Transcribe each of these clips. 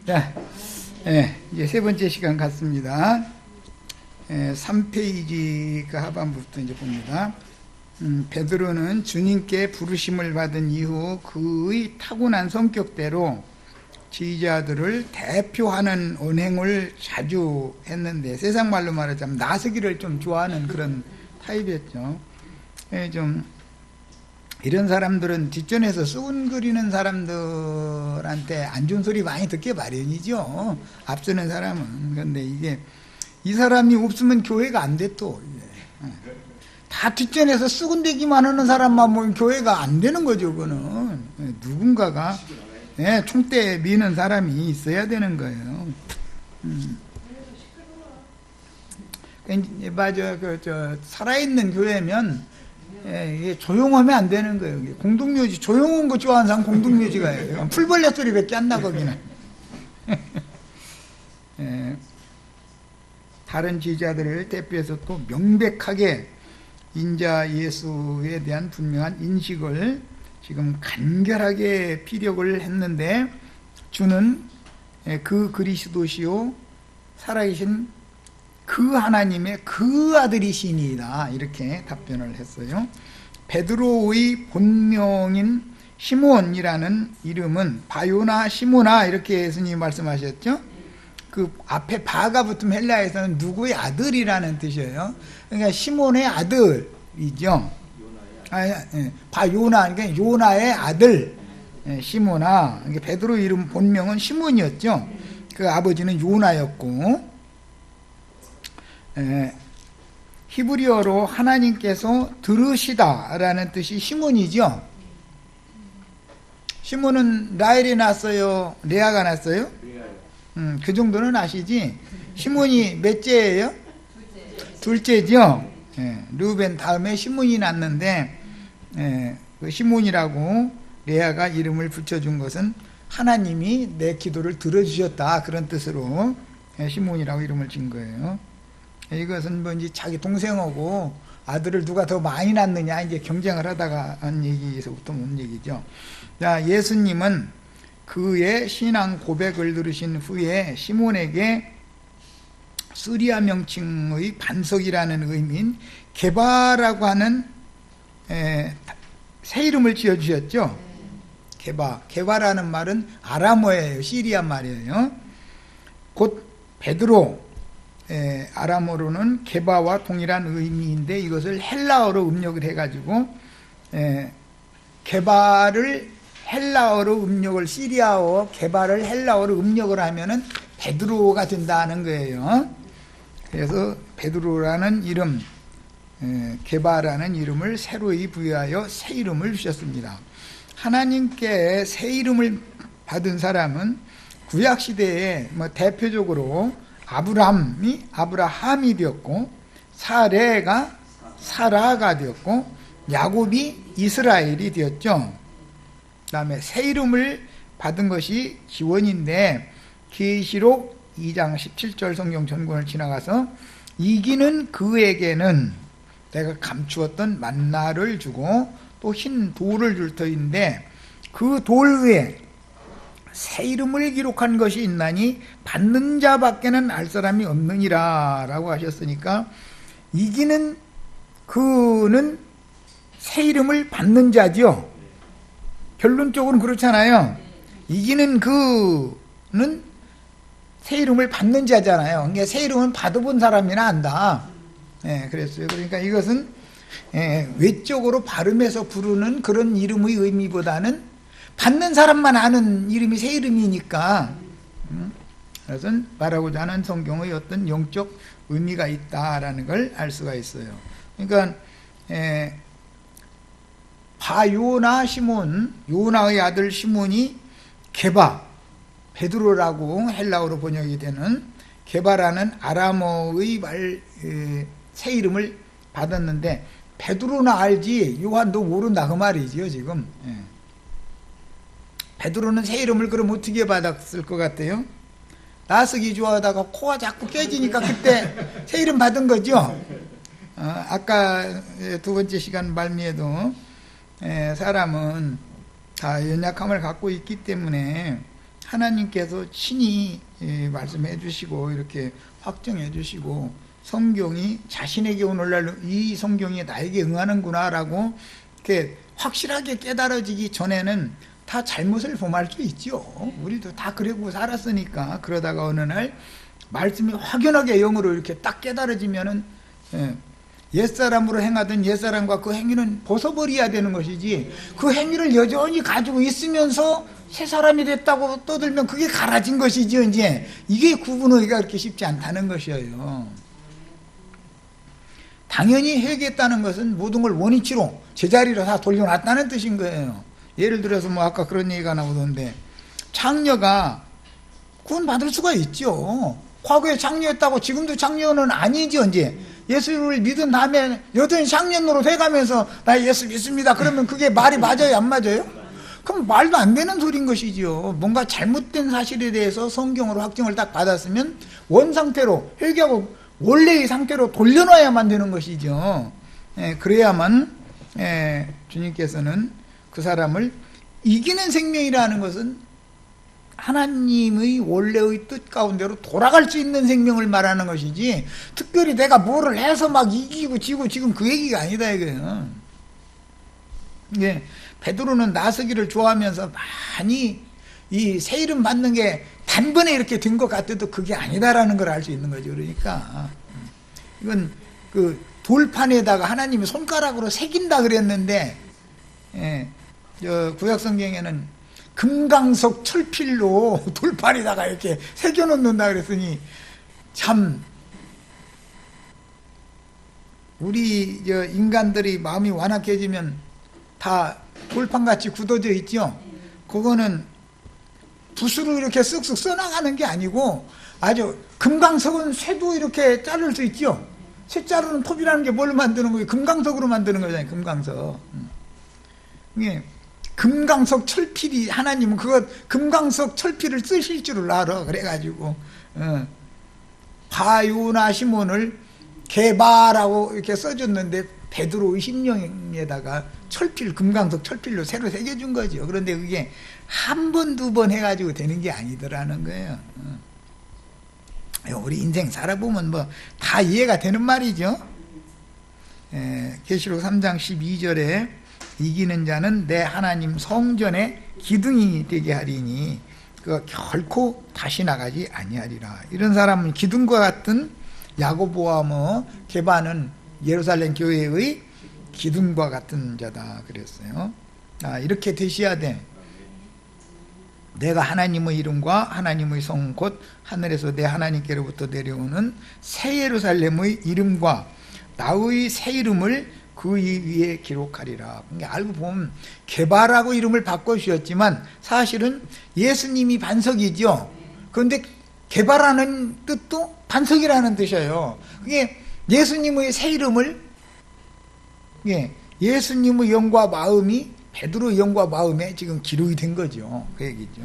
자, 이제 세 번째 시간 같습니다. 3페이지 그 하반부부터 이제 봅니다. 베드로는 주님께 부르심을 받은 이후 그의 타고난 성격대로 지휘자들을 대표하는 언행을 자주 했는데, 세상 말로 말하자면 나서기를 좀 좋아하는 그런 타입이었죠. 좀 이런 사람들은 뒷전에서 수군거리는 사람들한테 안 좋은 소리 많이 듣게 마련이죠. 앞서는 사람은. 그런데 이게 이 사람이 없으면 교회가 안 돼. 또 다 뒷전에서 수군대기만 하는 사람만 모이면 교회가 안 되는 거죠. 그거는 누군가가 총대 미는 사람이 있어야 되는 거예요. 맞아. 살아있는 교회면 이게 조용하면 안 되는 거예요. 공동묘지, 조용한 거 좋아하는 사람 공동묘지가 해요. 풀벌레 소리밖에 안 나, 거기는. 다른 지휘자들을 대표해서 또 명백하게 인자 예수에 대한 분명한 인식을 지금 간결하게 피력을 했는데, 주는 그 그리스도시요 살아계신 그 하나님의 그 아들이시니이다, 이렇게 답변을 했어요. 베드로의 본명인 시몬이라는 이름은 바요나 시모나 이렇게 예수님이 말씀하셨죠. 그 앞에 바가 붙으면 헬라에서는 누구의 아들이라는 뜻이에요. 그러니까 시몬의 아들이죠. 바요나, 그러니까 요나의 아들 시모나. 그러니까 베드로 이름 본명은 시몬이었죠. 그 아버지는 요나였고, 히브리어로 하나님께서 들으시다라는 뜻이 시몬이죠. 시몬은 라헬이 났어요, 레아가 났어요? 그 정도는 아시지? 시몬이 몇째예요? 둘째죠. 르우벤 다음에 시몬이 났는데, 그 시몬이라고 레아가 이름을 붙여준 것은 하나님이 내 기도를 들어주셨다, 그런 뜻으로 시몬이라고 이름을 진 거예요. 이것은 뭔지 자기 동생하고 아들을 누가 더 많이 낳느냐 이제 경쟁을 하다가 한 얘기에서부터 온 얘기죠. 자, 예수님은 그의 신앙 고백을 들으신 후에 시몬에게 쓰리아 명칭의 반석이라는 의미인 게바라고 하는 새 이름을 지어주셨죠. 게바라는 말은 아람어예요. 시리아 말이에요. 곧 베드로, 아람어로는 게바와 동일한 의미인데, 이것을 헬라어로 음력을 해가지고 게바를 헬라어로 음력을, 시리아어 게바를 헬라어로 음력을 하면은 베드로가 된다는 거예요. 그래서 베드로라는 이름, 게바라는 이름을 새로이 부여하여 새 이름을 주셨습니다. 하나님께 새 이름을 받은 사람은 구약시대에 대표적으로 아브라함이 되었고, 사레가 사라가 되었고, 야곱이 이스라엘이 되었죠. 그 다음에 새 이름을 받은 것이 기원인데, 계시록 2장 17절 성경 전권을 지나가서 이기는 그에게는 내가 감추었던 만나를 주고 또 흰 돌을 줄 터인데, 그 돌 위에 새 이름을 기록한 것이 있나니 받는 자밖에는 알 사람이 없느니라 라고 하셨으니까, 이기는 그는 새 이름을 받는 자죠. 결론적으로는 그렇잖아요. 이기는 그는 새 이름을 받는 자잖아요. 그러니까 새 이름은 받아본 사람이나 안다. 그랬어요. 그러니까 이것은 외적으로 발음해서 부르는 그런 이름의 의미보다는 받는 사람만 아는 이름이 새 이름이니까, 그것은 말하고자 하는 성경의 어떤 영적 의미가 있다라는 걸 알 수가 있어요. 그러니까 바요나 시몬, 요나의 아들 시몬이 게바, 베드로라고 헬라어로 번역이 되는 게바라는 아람어의 새 이름을 받았는데, 베드로나 알지 요한도 모른다 그 말이지요. 지금 베드로는 새 이름을 그럼 어떻게 받았을 것 같아요? 나서기 좋아하다가 코가 자꾸 깨지니까 그때 새 이름 받은 거죠. 아까 두 번째 시간 말미에도 사람은 다 연약함을 갖고 있기 때문에 하나님께서 친히 말씀해 주시고 이렇게 확정해 주시고 성경이 자신에게 오늘날 이 성경이 나에게 응하는구나 라고 이렇게 확실하게 깨달아지기 전에는 다 잘못을 범할 수 있죠. 우리도 다 그러고 살았으니까. 그러다가 어느 날 말씀이 확연하게 영으로 이렇게 딱 깨달아지면은 옛사람으로 행하던 옛사람과 그 행위는 벗어버려야 되는 것이지, 그 행위를 여전히 가지고 있으면서 새 사람이 됐다고 떠들면 그게 갈아진 것이죠. 이제 이게 구분하기가 그렇게 쉽지 않다는 것이에요. 당연히 회개했다는 것은 모든 걸 원위치로 제자리로 다 돌려놨다는 뜻인 거예요. 예를 들어서 뭐 아까 그런 얘기가 나오던데, 창녀가 구원받을 수가 있죠. 과거에 창녀였다고 지금도 창녀는 아니죠. 이제 예수를 믿은 다음에 여전히 창녀로 돼가면서 나 예수 믿습니다 그러면 그게 말이 맞아요, 안 맞아요? 그럼 말도 안 되는 소리인 것이죠. 뭔가 잘못된 사실에 대해서 성경으로 확정을 딱 받았으면 원상태로 회개하고 원래의 상태로 돌려놔야만 되는 것이죠. 그래야만 주님께서는 그 사람을, 이기는 생명이라는 것은 하나님의 원래의 뜻 가운데로 돌아갈 수 있는 생명을 말하는 것이지, 특별히 내가 뭐를 해서 막 이기고 지고 지금 그 얘기가 아니다 이거예요. 예, 베드로는 나서기를 좋아하면서 많이 이 새 이름 받는 게 단번에 이렇게 된 것 같아도 그게 아니다라는 걸 알 수 있는 거죠. 그러니까 이건 그 돌판에다가 하나님이 손가락으로 새긴다 그랬는데, 저 구약성경에는 금강석 철필로 돌판에다가 이렇게 새겨놓는다 그랬으니, 참 우리 인간들이 마음이 완악해지면 다 돌판같이 굳어져 있죠. 그거는 붓으로 이렇게 쓱쓱 써나가는 게 아니고, 아주 금강석은 쇠도 이렇게 자를 수 있죠. 쇠 자르는 톱이라는 게 뭘로 만드는 거예요? 금강석으로 만드는 거잖아요. 금강석. 이게 금강석 철필이, 하나님은 그거 금강석 철필을 쓰실 줄을 알아. 그래가지고 바요나 시몬을 개바라고 이렇게 써줬는데 베드로의 심령에다가 철필, 금강석 철필로 새로 새겨준 거죠. 그런데 그게 한 번, 두 번 해가지고 되는 게 아니더라는 거예요. 우리 인생 살아보면 뭐 다 이해가 되는 말이죠. 계시록 3장 12절에 이기는 자는 내 하나님 성전의 기둥이 되게 하리니 그 결코 다시 나가지 아니하리라. 이런 사람은 기둥과 같은, 야고보와 뭐 게바는 예루살렘 교회의 기둥과 같은 자다 그랬어요. 이렇게 되셔야 돼. 내가 하나님의 이름과 하나님의 성 곧 하늘에서 내 하나님께로부터 내려오는 새 예루살렘의 이름과 나의 새 이름을 그 위에 기록하리라. 알고 보면 게바라고 이름을 바꿔주셨지만 사실은 예수님이 반석이죠. 그런데 게바라는 뜻도 반석이라는 뜻이에요. 그게 예수님의 새 이름을, 예수님의 영과 마음이 베드로의 영과 마음에 지금 기록이 된 거죠. 그 얘기죠.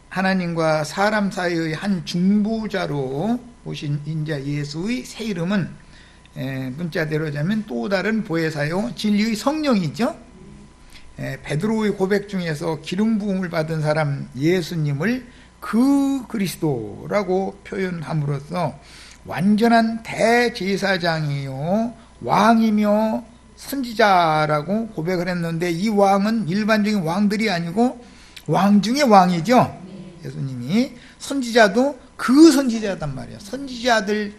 하나님과 사람 사이의 한 중보자로 오신 인자 예수의 새 이름은 문자대로 하자면 또 다른 보혜사요 진리의 성령이죠. 베드로의 고백 중에서 기름 부음을 받은 사람 예수님을 그 그리스도라고 표현함으로써 완전한 대제사장이요 왕이며 선지자라고 고백을 했는데, 이 왕은 일반적인 왕들이 아니고 왕 중의 왕이죠. 예수님이 선지자도 그 선지자단 말이에요. 선지자들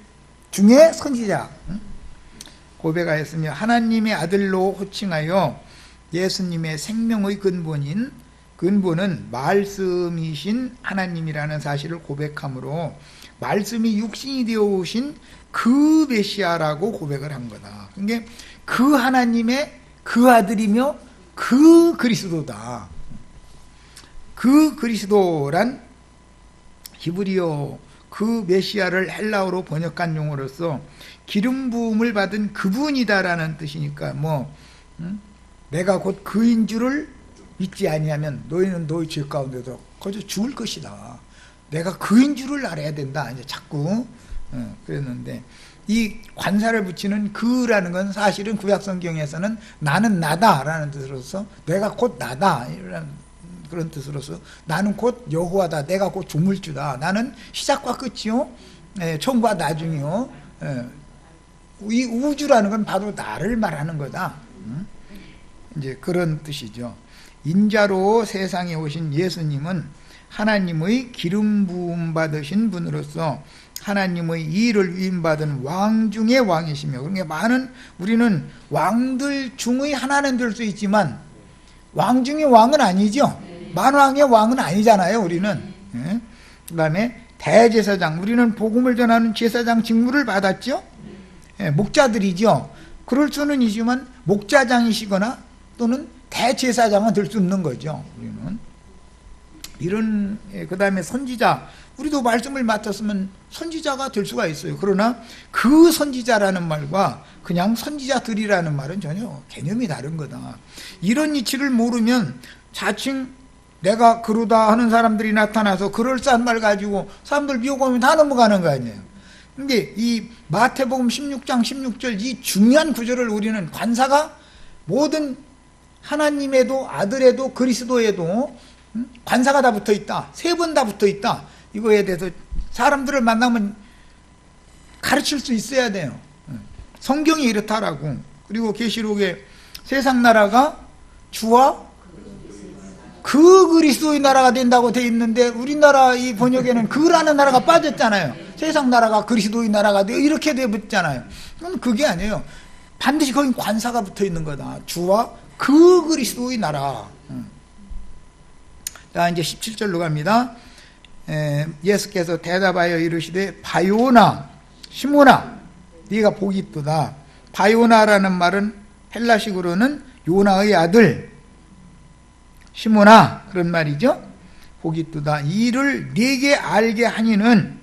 중에 선지자 고백하였으며 하나님의 아들로 호칭하여 예수님의 생명의 근본은 말씀이신 하나님이라는 사실을 고백함으로 말씀이 육신이 되어 오신 그 메시아라고 고백을 한 거다. 그러니까 그 하나님의 그 아들이며 그 그리스도다. 그 그리스도란 히브리어 그 메시아를 헬라어로 번역한 용어로서 기름 부음을 받은 그분이다라는 뜻이니까, 내가 곧 그인 줄을 믿지 아니하면 너희는 너희 죄 가운데도 거저 죽을 것이다. 내가 그인 줄을 알아야 된다. 이제 자꾸 그랬는데, 이 관사를 붙이는 그라는 건 사실은 구약성경에서는 나는 나다라는 뜻으로서 내가 곧 나다 이런 그런 뜻으로서 나는 곧 여호와다, 내가 곧 조물주다, 나는 시작과 끝이요, 처음과 나중이요, 이 우주라는 건 바로 나를 말하는 거다. 이제 그런 뜻이죠. 인자로 세상에 오신 예수님은 하나님의 기름 부음 받으신 분으로서 하나님의 일을 위임받은 왕 중의 왕이시며, 그러니까 많은 우리는 왕들 중의 하나는 될 수 있지만 왕 중의 왕은 아니죠. 만왕의 왕은 아니잖아요, 우리는. 그 다음에 대제사장, 우리는 복음을 전하는 제사장 직무를 받았죠. 목자들이죠. 그럴 수는 있지만 목자장이시거나 또는 대제사장은 될 수 없는 거죠, 우리는. 이런, 그 다음에 선지자, 우리도 말씀을 맡았으면 선지자가 될 수가 있어요. 그러나 그 선지자라는 말과 그냥 선지자들이라는 말은 전혀 개념이 다른 거다. 이런 이치를 모르면 자칭 내가 그러다 하는 사람들이 나타나서 그럴싸한 말 가지고 사람들 미혹하면 다 넘어가는 거 아니에요. 근데 이 마태복음 16장 16절 이 중요한 구절을 우리는 관사가 모든 하나님에도 아들에도 그리스도에도 관사가 다 붙어 있다. 세 번 다 붙어 있다. 이거에 대해서 사람들을 만나면 가르칠 수 있어야 돼요. 성경이 이렇다라고. 그리고 계시록에 세상 나라가 주와 그 그리스도의 나라가 된다고 돼 있는데 우리나라 이 번역에는 그라는 나라가 빠졌잖아요. 세상 나라가 그리스도의 나라가 돼 이렇게 되었잖아요. 그럼 그게 아니에요. 반드시 거기 관사가 붙어 있는 거다. 주와 그 그리스도의 나라. 자, 이제 17절로 갑니다. 예수께서 대답하여 이르시되 바요나 시몬아 네가 복이 있도다. 바요나라는 말은 헬라식으로는 요나의 아들 시몬아 그런 말이죠. 복이 있도다. 이를 네게 알게 하니는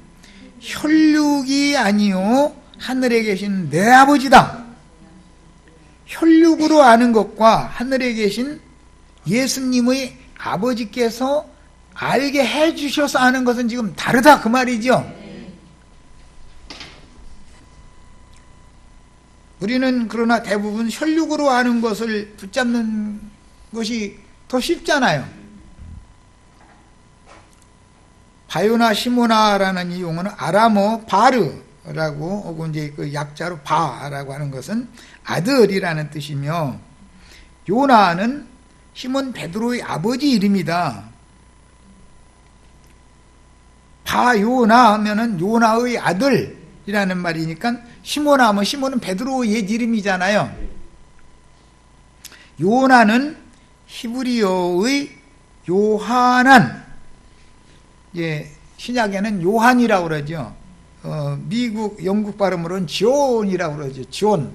혈육이 아니요 하늘에 계신 내 아버지다. 혈육으로 아는 것과 하늘에 계신 예수님의 아버지께서 알게 해주셔서 아는 것은 지금 다르다 그 말이죠. 우리는 그러나 대부분 혈육으로 아는 것을 붙잡는 것이 더 쉽잖아요. 바요나 시모나라는 이 용어는 아람어 바르라고 하고 이제 그 약자로 바라고 하는 것은 아들이라는 뜻이며, 요나는 시몬 베드로의 아버지 이름이다. 바요나 하면은 요나의 아들이라는 말이니까 시모나 하면 시몬은 베드로의 옛 이름이잖아요. 요나는 히브리어의 요하난, 신약에는 요한이라고 그러죠. 미국, 영국 발음으로는 존이라고 그러죠. 존.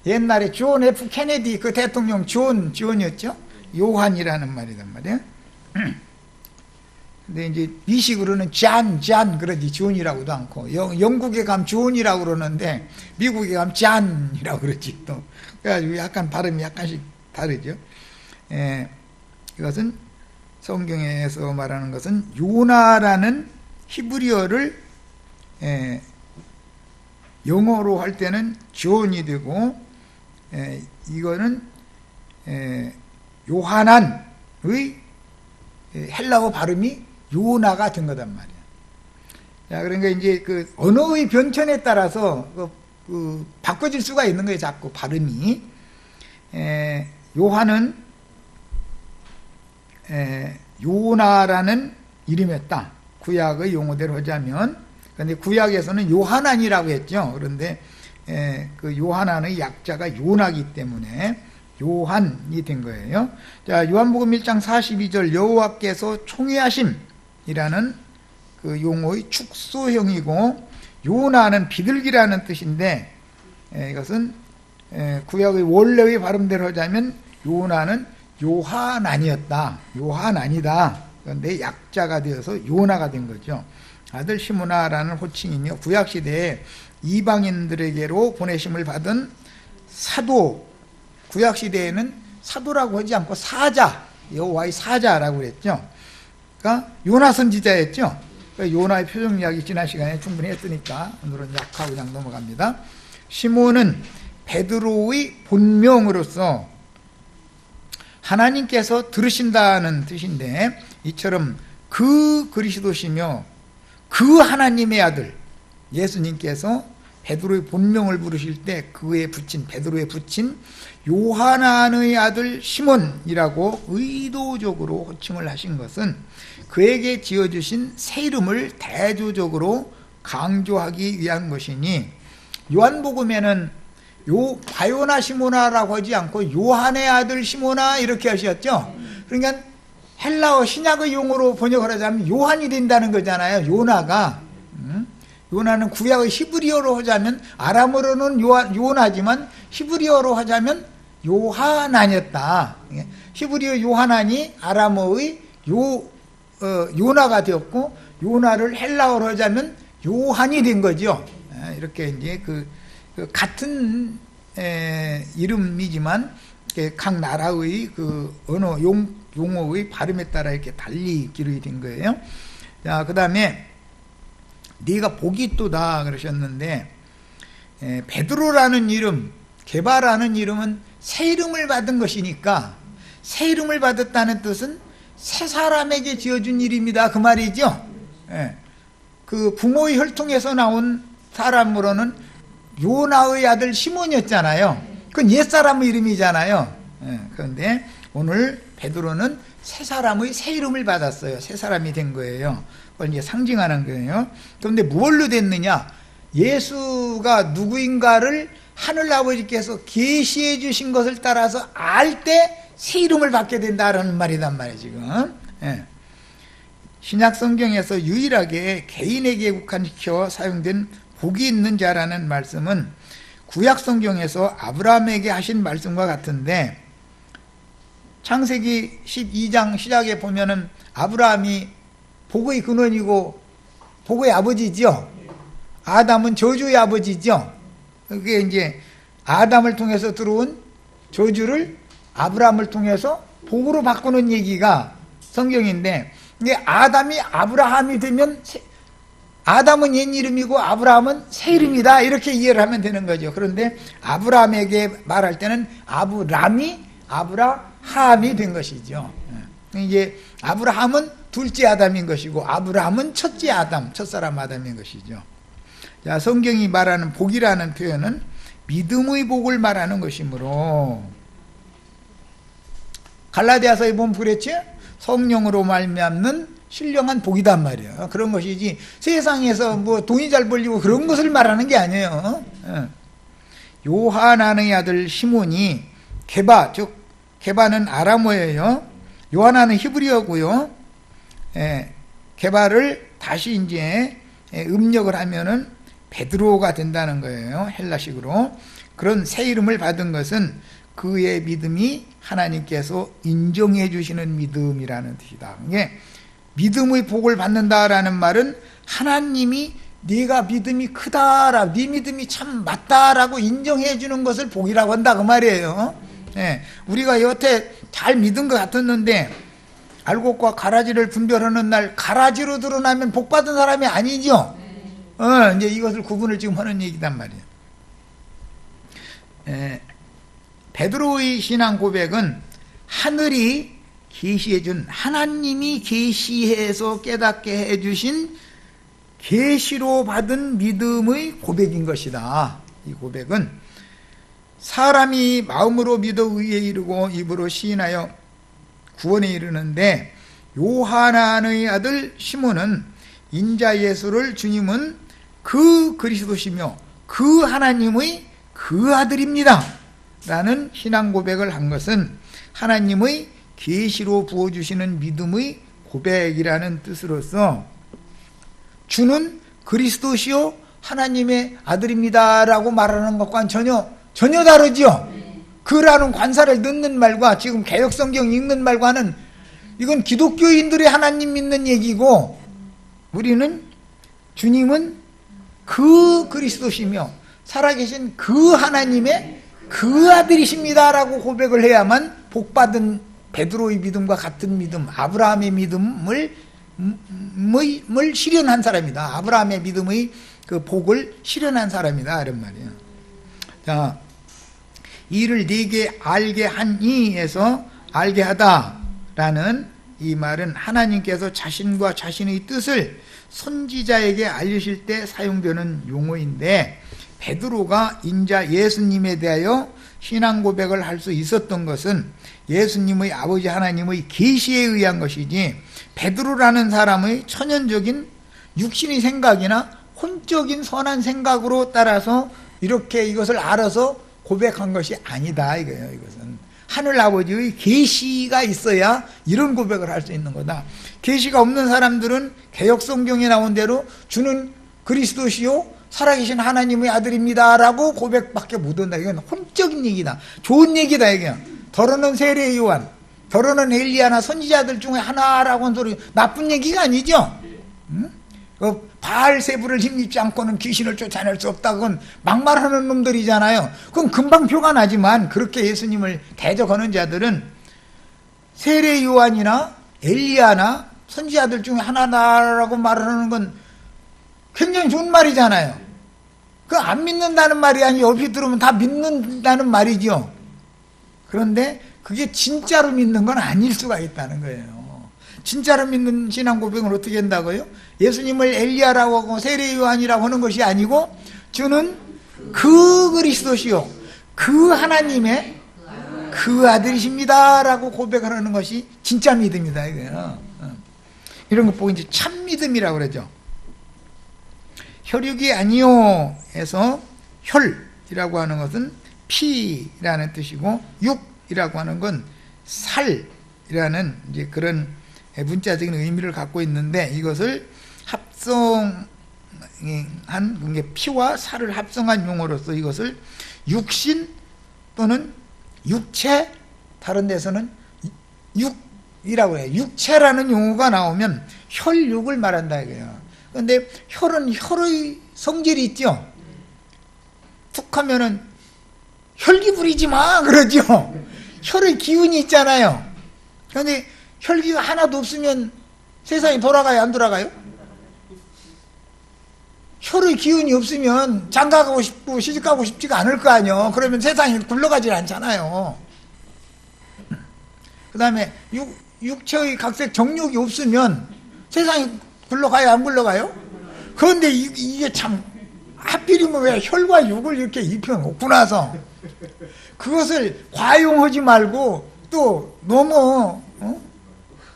옛날에 존 F 케네디 그 대통령 존이었죠. 요한이라는 말이란 말이에요. 근데 이제 미식으로는 잔 그러지 존이라고도 않고, 영국에 가면 존이라고 그러는데 미국에 가면 잔이라고 그러지 또. 그래가지고 약간 발음이 약간씩 다르죠. 이것은 성경에서 말하는 것은 요나라는 히브리어를 영어로 할 때는 존이 되고, 이거는 요하난의 헬라어 발음이 요나가 된 거단 말이야. 자, 그러니까 이제 그 언어의 변천에 따라서 바꿔질 수가 있는 거예요, 자꾸 발음이. 요한은 요나라는 이름이었다. 구약의 용어대로 하자면. 그런데 구약에서는 요하난이라고 했죠. 그런데 그 요하난의 약자가 요나기 때문에 요한이 된 거예요. 자, 요한복음 1장 42절 여호와께서 총회하심이라는 그 용어의 축소형이고, 요나는 비둘기라는 뜻인데, 이것은 구약의 원래의 발음대로 하자면 요나는 요하난이었다. 요하난이다. 그런데 약자가 되어서 요나가 된 거죠. 아들 시므나라는 호칭이며, 구약시대에 이방인들에게로 보내심을 받은 사도, 구약시대에는 사도라고 하지 않고 사자, 여호와의 사자라고 그랬죠. 그러니까 요나 선지자였죠. 요나의 표적 이야기 지난 시간에 충분히 했으니까 오늘은 약하고 그냥 넘어갑니다. 시몬은 베드로의 본명으로서 하나님께서 들으신다는 뜻인데, 이처럼 그 그리스도시며 그 하나님의 아들 예수님께서 베드로의 본명을 부르실 때 그에 붙인, 베드로에 붙인 요하난의 아들 시몬이라고 의도적으로 호칭을 하신 것은 그에게 지어주신 새 이름을 대조적으로 강조하기 위한 것이니, 요한복음에는 바요나 시모나라고 하지 않고 요한의 아들 시모나 이렇게 하셨죠. 그러니까 헬라어 신약의 용어로 번역을 하자면 요한이 된다는 거잖아요. 요나가. 요나는 구약의 히브리어로 하자면, 아람어로는 요나지만 히브리어로 하자면 요하난이었다. 히브리어 요하난이 아람어의 요나가 되었고, 요나를 헬라어로 하자면 요한이 된 거죠. 이렇게 이제 그 같은 이름이지만 각 나라의 그 언어 용어의 발음에 따라 이렇게 달리 기록이 된 거예요. 자, 그 다음에 네가 복이 있도다 그러셨는데, 베드로라는 이름, 게바라는 이름은 새 이름을 받은 것이니까, 새 이름을 받았다는 뜻은 새 사람에게 지어준 이름이다 그 말이죠. 그 부모의 혈통에서 나온 사람으로는 요나의 아들 시몬이었잖아요. 그건 옛사람의 이름이잖아요. 그런데 오늘 베드로는 새 사람의 새 이름을 받았어요. 새 사람이 된 거예요. 그걸 이제 상징하는 거예요. 그런데 무엇로 됐느냐? 예수가 누구인가를 하늘아버지께서 계시해 주신 것을 따라서 알 때 새 이름을 받게 된다라는 말이단 말이에요, 지금. 신약 성경에서 유일하게 개인에게 국한시켜 사용된 복이 있는 자라는 말씀은 구약 성경에서 아브라함에게 하신 말씀과 같은데, 창세기 12장 시작에 보면은 아브라함이 복의 근원이고 복의 아버지죠. 아담은 저주의 아버지죠. 그게 이제 아담을 통해서 들어온 저주를 아브라함을 통해서 복으로 바꾸는 얘기가 성경인데, 이게 아담이 아브라함이 되면 아담은 옛 이름이고 아브라함은 새 이름이다 이렇게 이해를 하면 되는 거죠. 그런데 아브라함에게 말할 때는 아브람이 아브라함이 된 것이죠. 이제 아브라함은 둘째 아담인 것이고 아브라함은 첫째 아담, 첫사람 아담인 것이죠. 자, 성경이 말하는 복이라는 표현은 믿음의 복을 말하는 것이므로, 갈라디아서에 보면 그랬지? 성령으로 말미암는 신령한 복이단 말이에요. 그런 것이지 세상에서 뭐 돈이 잘 벌리고 그런 것을 말하는 게 아니에요. 요하난의 아들 시몬이 게바, 즉 게바는 아람어예요. 요하난은 히브리어고요. 게바를 다시 이제 음력을 하면은 베드로가 된다는 거예요. 헬라식으로. 그런 새 이름을 받은 것은 그의 믿음이 하나님께서 인정해 주시는 믿음이라는 뜻이다. 이게 믿음의 복을 받는다라는 말은 하나님이 네가 믿음이 크다라, 네 믿음이 참 맞다라고 인정해 주는 것을 복이라고 한다 그 말이에요. 우리가 여태 잘 믿은 것 같았는데 알곡과 가라지를 분별하는 날 가라지로 드러나면 복 받은 사람이 아니죠. 이제 이것을 구분을 지금 하는 얘기단 말이에요. 베드로의 신앙 고백은 하늘이 계시해준, 하나님이 계시해서 깨닫게 해주신 계시로 받은 믿음의 고백인 것이다. 이 고백은 사람이 마음으로 믿어 의에 이르고 입으로 시인하여 구원에 이르는데, 요하난의 아들 시몬은 인자 예수를 주님은 그 그리스도시며 그 하나님의 그 아들입니다 라는 신앙 고백을 한 것은 하나님의 계시로 부어주시는 믿음의 고백이라는 뜻으로서, 주는 그리스도시요 하나님의 아들입니다 라고 말하는 것과는 전혀 다르죠. 그라는 관사를 넣는 말과 지금 개역성경 읽는 말과는, 이건 기독교인들의 하나님 믿는 얘기고, 우리는 주님은 그 그리스도시며 살아계신 그 하나님의 그 아들이십니다 라고 고백을 해야만 복받은 베드로의 믿음과 같은 믿음, 아브라함의 믿음을 뭘 실현한 사람이다. 아브라함의 믿음의 그 복을 실현한 사람이다 이런 말이에요. 자, 이를 네게 알게 하니에서 알게 하다라는 이 말은 하나님께서 자신과 자신의 뜻을 선지자에게 알리실 때 사용되는 용어인데, 베드로가 인자 예수님에 대하여 신앙 고백을 할 수 있었던 것은 예수님의 아버지 하나님의 계시에 의한 것이지, 베드로라는 사람의 천연적인 육신의 생각이나 혼적인 선한 생각으로 따라서 이렇게 이것을 알아서 고백한 것이 아니다 이거예요. 이것은 하늘 아버지의 계시가 있어야 이런 고백을 할 수 있는 거다. 계시가 없는 사람들은 개역 성경에 나온 대로 주는 그리스도시요 살아계신 하나님의 아들입니다 라고 고백밖에 못한다. 이건 혼적인 얘기다. 좋은 얘기다 이게. 더러는 세례 요한, 더러는 엘리야나 선지자들 중에 하나라고 한 소리, 나쁜 얘기가 아니죠. 응? 바알세부를 힘입지 않고는 귀신을 쫓아낼 수 없다. 그건 막말하는 놈들이잖아요. 그건 금방 표가 나지만, 그렇게 예수님을 대적하는 자들은 세례 요한이나 엘리야나 선지자들 중에 하나다라고 말하는 건 굉장히 좋은 말이잖아요. 그 안 믿는다는 말이 아니고 옆에 들으면 다 믿는다는 말이죠. 그런데 그게 진짜로 믿는 건 아닐 수가 있다는 거예요. 진짜로 믿는 신앙 고백은 어떻게 한다고요? 예수님을 엘리야라고 하고 세례 요한이라고 하는 것이 아니고, 주는 그 그리스도시요 그 하나님의 그 아들이십니다 라고 고백을 하는 것이 진짜 믿음이다 이거예요. 이런 거 보고 이제 참 믿음이라고 그러죠. 혈육이 아니요 해서 혈이라고 하는 것은 피라는 뜻이고, 육이라고 하는 건 살이라는 이제 그런 문자적인 의미를 갖고 있는데, 이것을 합성한 게 피와 살을 합성한 용어로서 이것을 육신 또는 육체, 다른 데서는 육이라고 해요. 육체라는 용어가 나오면 혈육을 말한다 이거예요. 그런데 혈은 혈의 성질이 있죠. 툭 하면은 혈기 부리지 마 그러죠. 혈의 기운이 있잖아요. 그런데 혈기가 하나도 없으면 세상이 돌아가요 안 돌아가요? 혈의 기운이 없으면 장가가고 싶고 시집가고 싶지가 않을 거 아니에요. 그러면 세상이 굴러가질 않잖아요. 그 다음에 육체의 각색 정욕이 없으면 세상이 굴러가요 안 굴러가요? 그런데 이게 참 하필이면 왜 혈과 육을 이렇게 입혀놓고 나서 그것을 과용하지 말고 또 너무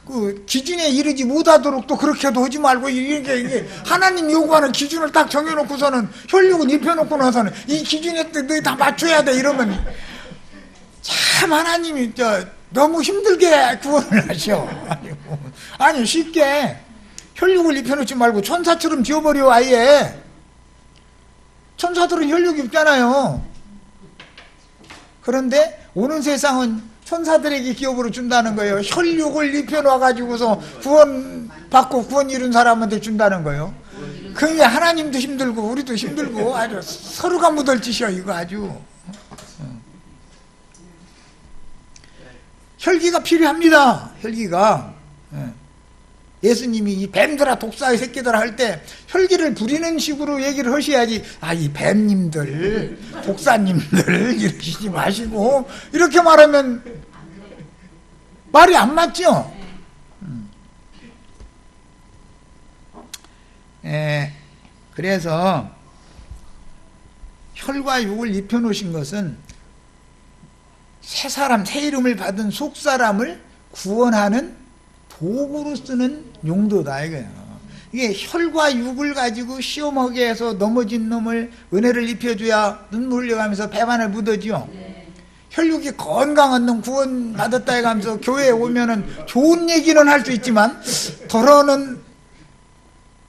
그 기준에 이르지 못하도록 또 그렇게도 하지 말고, 이게 하나님 요구하는 기준을 딱 정해놓고서는 혈육은 입혀놓고 나서는 이 기준에 너희 다 맞춰야 돼 이러면 참 하나님이 너무 힘들게 구원을 하셔. 아니 쉽게 혈육을 입혀놓지 말고 천사처럼 지어버려 아예. 천사들은 혈육이 없잖아요. 그런데 오는 세상은 천사들에게 기업으로 준다는 거예요. 혈육을 입혀놔가지고서 구원 받고 구원 이룬 사람한테 준다는 거예요. 그게 하나님도 힘들고 우리도 힘들고 아주 서로가 묻을 짓이야 이거 아주. 혈기가 필요합니다. 혈기가. 예수님이 이 뱀들아 독사의 새끼들아 할 때 혈기를 부리는 식으로 얘기를 하셔야지, 이 뱀님들 독사님들 이러시지 마시고 이렇게 말하면 말이 안 맞죠. 그래서 혈과 육을 입혀놓으신 것은 새 사람, 새 이름을 받은 속사람을 구원하는 도구로 쓰는 용도다 이거예요. 이게 혈과 육을 가지고 시험하게 해서 넘어진 놈을 은혜를 입혀줘야 눈물 흘려가면서 배반을 묻어지요. 혈육이 건강한 놈 구원 받았다 해가면서 교회에 오면은 좋은 얘기는 할 수 있지만, 더러는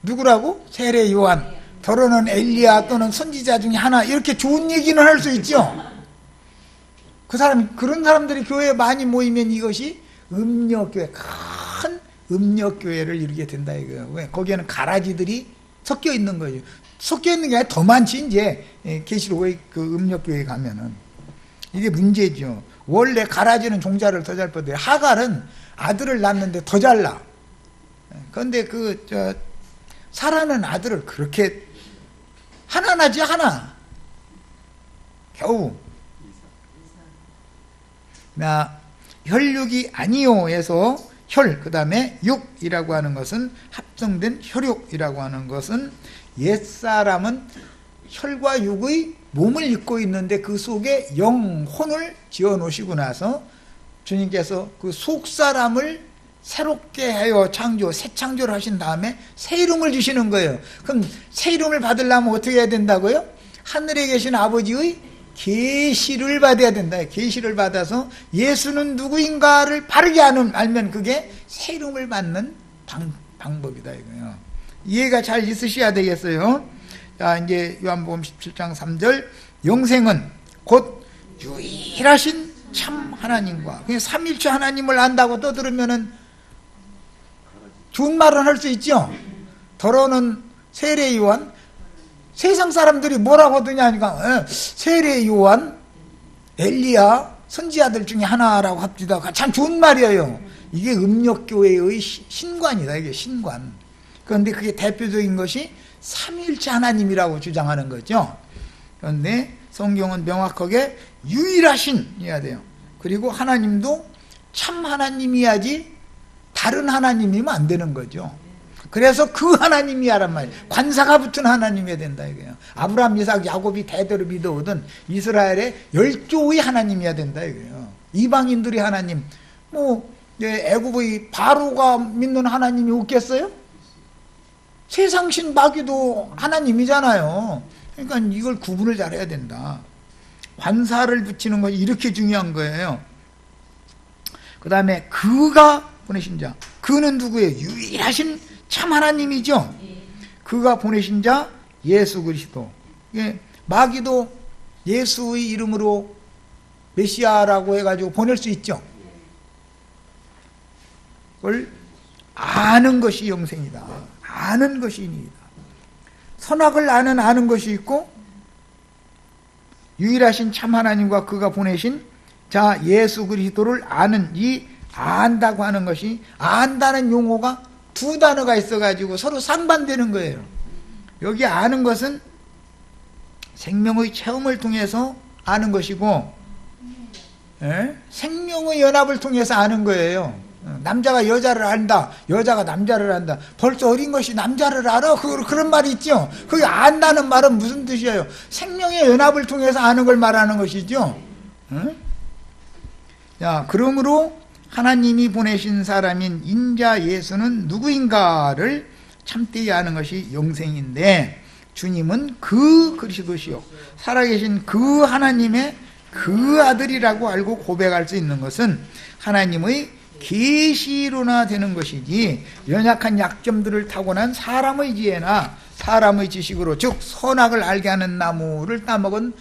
누구라고? 세례 요한, 더러는 엘리야 또는 선지자 중에 하나, 이렇게 좋은 얘기는 할 수 있죠. 그런 사람들이 교회에 많이 모이면 이것이 음력교회, 큰 음력교회를 이루게 된다 이거예요. 왜? 거기에는 가라지들이 섞여 있는 거죠. 섞여 있는 게 더 많지 이제 계시록의 그 음력교회에 가면은. 이게 문제죠. 원래 가라지는 종자를 더 잘 뻗어요. 하갈은 아들을 낳는데 더 잘나. 그런데 사라는 아들을 그렇게 하나 나지 하나 겨우 나 혈육이 아니요 해서 혈, 그 다음에 육이라고 하는 것은 합성된 혈육이라고 하는 것은 옛사람은 혈과 육의 몸을 입고 있는데 그 속에 영혼을 지어 놓으시고 나서 주님께서 그 속사람을 새롭게 하여 새 창조를 하신 다음에 새 이름을 주시는 거예요. 그럼 새 이름을 받으려면 어떻게 해야 된다고요? 하늘에 계신 아버지의 계시를 받아야 된다. 계시를 받아서 예수는 누구인가를 바르게 알면 그게 새 이름을 받는 방법이다 이거예요. 이해가 잘 있으셔야 되겠어요. 자, 이제 요한복음 17장 3절, 영생은 곧 유일하신 참 하나님과, 그냥 삼일체 하나님을 안다고 떠들으면은 좋은 말은 할 수 있죠. 더러는 세례 요한, 세상 사람들이 뭐라고 하더냐니까 세례 요한, 엘리야, 선지자들 중에 하나라고 합시다. 참 좋은 말이에요. 이게 음력교회의 신관이다. 이게 신관. 그런데 그게 대표적인 것이 삼일체 하나님이라고 주장하는 거죠. 그런데 성경은 명확하게 유일하신 이어야 돼요. 그리고 하나님도 참 하나님이야지 다른 하나님이면 안 되는 거죠. 그래서 그 하나님이야란 말이에요. 관사가 붙은 하나님이어야 된다 이거예요. 아브라함, 이삭, 야곱이 대대로 믿어오던 이스라엘의 열조의 하나님이어야 된다 이거예요. 이방인들의 하나님, 애굽의 바로가 믿는 하나님이 없겠어요? 세상신 마귀도 하나님이잖아요. 그러니까 이걸 구분을 잘해야 된다. 관사를 붙이는 것이 이렇게 중요한 거예요. 그 다음에 그가 보내신 자, 그는 누구예요? 유일하신 참 하나님이죠. 그가 보내신 자 예수 그리스도. 마귀도 예수의 이름으로 메시아라고 해가지고 보낼 수 있죠. 그걸 아는 것이 영생이다. 아는 것이 인이다. 선악을 아는 것이 있고, 유일하신 참 하나님과 그가 보내신 자 예수 그리스도를 아는, 이 안다고 하는 것이, 안다는 용어가 두 단어가 있어가지고 서로 상반되는 거예요. 여기 아는 것은 생명의 체험을 통해서 아는 것이고, 생명의 연합을 통해서 아는 거예요. 남자가 여자를 안다, 여자가 남자를 안다. 벌써 어린 것이 남자를 알아? 그런 말이 있죠. 그게 안다는 말은 무슨 뜻이에요? 생명의 연합을 통해서 아는 걸 말하는 것이죠. 자, 그러므로 하나님이 보내신 사람인 인자 예수는 누구인가를 참되이 아는 것이 영생인데, 주님은 그 그리스도시요 살아계신 그 하나님의 그 아들이라고 알고 고백할 수 있는 것은 하나님의 계시로나 되는 것이지, 연약한 약점들을 타고난 사람의 지혜나 사람의 지식으로, 즉 선악을 알게 하는 나무를 따먹은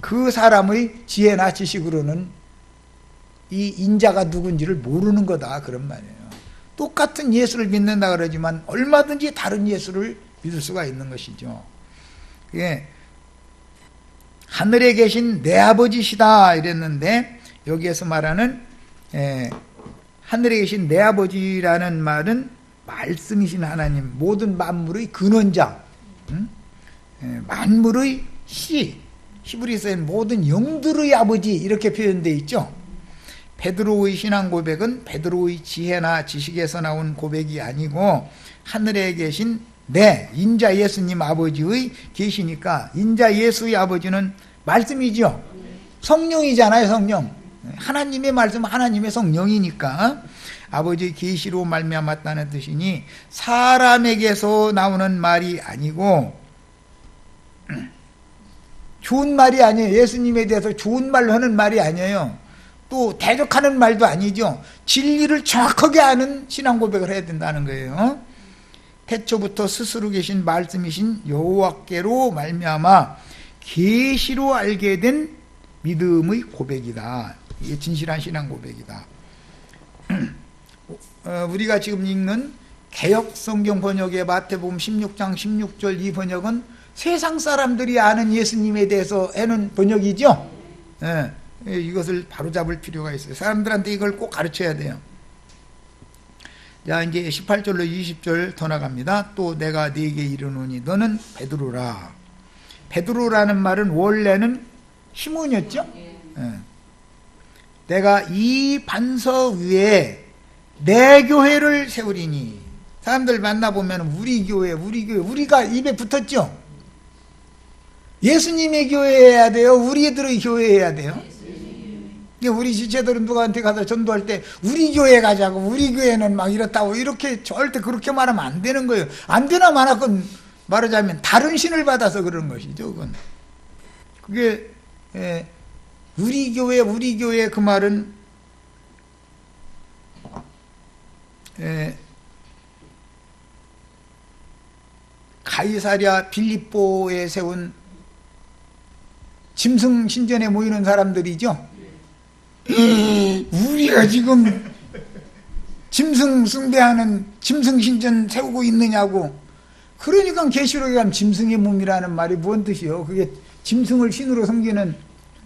그 사람의 지혜나 지식으로는 이 인자가 누군지를 모르는 거다, 그런 말이에요. 똑같은 예수를 믿는다 그러지만 얼마든지 다른 예수를 믿을 수가 있는 것이죠. 그게 하늘에 계신 내 아버지시다 이랬는데, 여기에서 말하는 하늘에 계신 내 아버지라는 말은 말씀이신 하나님, 모든 만물의 근원자, 만물의 시, 히브리서엔 모든 영들의 아버지 이렇게 표현되어 있죠. 베드로의 신앙 고백은 베드로의 지혜나 지식에서 나온 고백이 아니고 하늘에 계신 내 인자 예수님 아버지의 계시니까, 인자 예수의 아버지는 말씀이죠. 성령이잖아요. 성령. 하나님의 말씀, 하나님의 성령이니까 아버지의 계시로 말미암았다는 뜻이니 사람에게서 나오는 말이 아니고 좋은 말이 아니에요. 예수님에 대해서 좋은 말로 하는 말이 아니에요. 또 대적하는 말도 아니죠. 진리를 정확하게 아는 신앙 고백을 해야 된다는 거예요. 태초부터 스스로 계신 말씀이신 여호와께로 말미암아 계시로 알게 된 믿음의 고백이다. 이게 진실한 신앙 고백이다. 우리가 지금 읽는 개역 성경 번역의 마태복음 16장 16절 이 번역은 세상 사람들이 아는 예수님에 대해서 하는 번역이죠. 이것을 바로잡을 필요가 있어요. 사람들한테 이걸 꼭 가르쳐야 돼요. 자, 이제 18절로 20절 더 나갑니다. 또 내가 네게 이르노니 너는 베드로라. 베드로라는 말은 원래는 시몬이었죠. 내가 이 반석 위에 내 교회를 세우리니. 사람들 만나보면 우리 교회 우리가 입에 붙었죠. 예수님의 교회해야 돼요, 우리들의 교회해야 돼요? 우리 지체들은 누구한테 가서 전도할 때 우리 교회 가자고, 우리 교회는 막 이렇다고, 이렇게 절대 그렇게 말하면 안 되는 거예요. 안 되나 마나, 그건 말하자면 다른 신을 받아서 그런 것이죠. 그건 그게 우리 교회 그 말은 가이사랴 빌립보에 세운 짐승 신전에 모이는 사람들이죠. 우리가 지금 짐승 숭배하는 짐승 신전 세우고 있느냐고. 그러니까 계시록에 가면 짐승의 몸이라는 말이 뭔 뜻이요? 그게 짐승을 신으로 섬기는,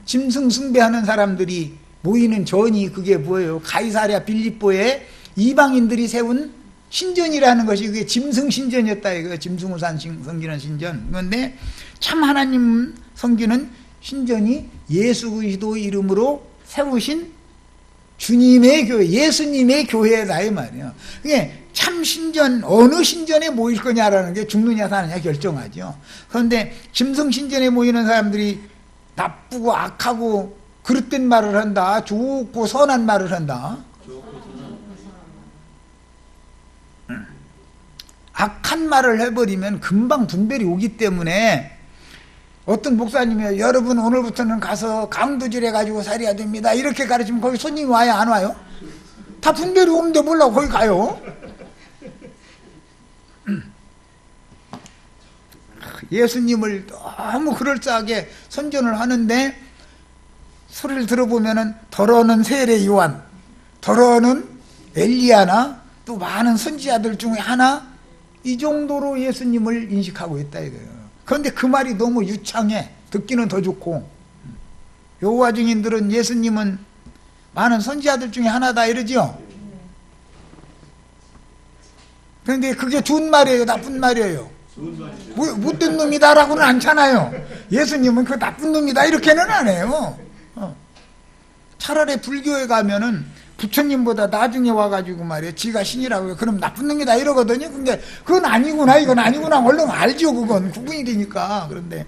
짐승 숭배하는 사람들이 모이는 전이 그게 뭐예요? 가이사랴 빌립보에 이방인들이 세운 신전이라는 것이 그게 짐승 신전이었다 이거예요. 짐승을 섬기는 신전. 그런데 참 하나님 섬기는 신전이 예수 그리스도 이름으로 세우신 주님의 교회, 예수님의 교회다 이 말이에요. 그게 참 신전, 어느 신전에 모일 거냐라는 게 죽느냐 사느냐 결정하죠. 그런데 짐승 신전에 모이는 사람들이 나쁘고 악하고 그릇된 말을 한다, 좋고 선한 말을 한다. 악한 말을 해버리면 금방 분별이 오기 때문에, 어떤 목사님이 여러분 오늘부터는 가서 강도질 해가지고 살해야 됩니다 이렇게 가르치면 거기 손님이 와요, 안 와요? 다 분별이 오는데 몰라고 거기 가요? 예수님을 너무 그럴싸하게 선전을 하는데 소리를 들어보면은 더러는 세례 요한, 더러는 엘리야나 또 많은 선지자들 중에 하나, 이 정도로 예수님을 인식하고 있다 이거예요. 그런데 그 말이 너무 유창해. 듣기는 더 좋고, 여호와 증인들은 예수님은 많은 선지자들 중에 하나다 이러죠. 그런데 그게 좋은 말이에요, 나쁜 말이에요? 못된 놈이다라고는 않잖아요. 예수님은 그 나쁜 놈이다 이렇게는 안 해요. 차라리 불교에 가면은 부처님보다 나중에 와가지고 말이에요, 지가 신이라고요. 그럼 나쁜 놈이다 이러거든요. 근데 그건 아니구나, 이건 아니구나 얼른 알죠. 그건 구분이 되니까. 그런데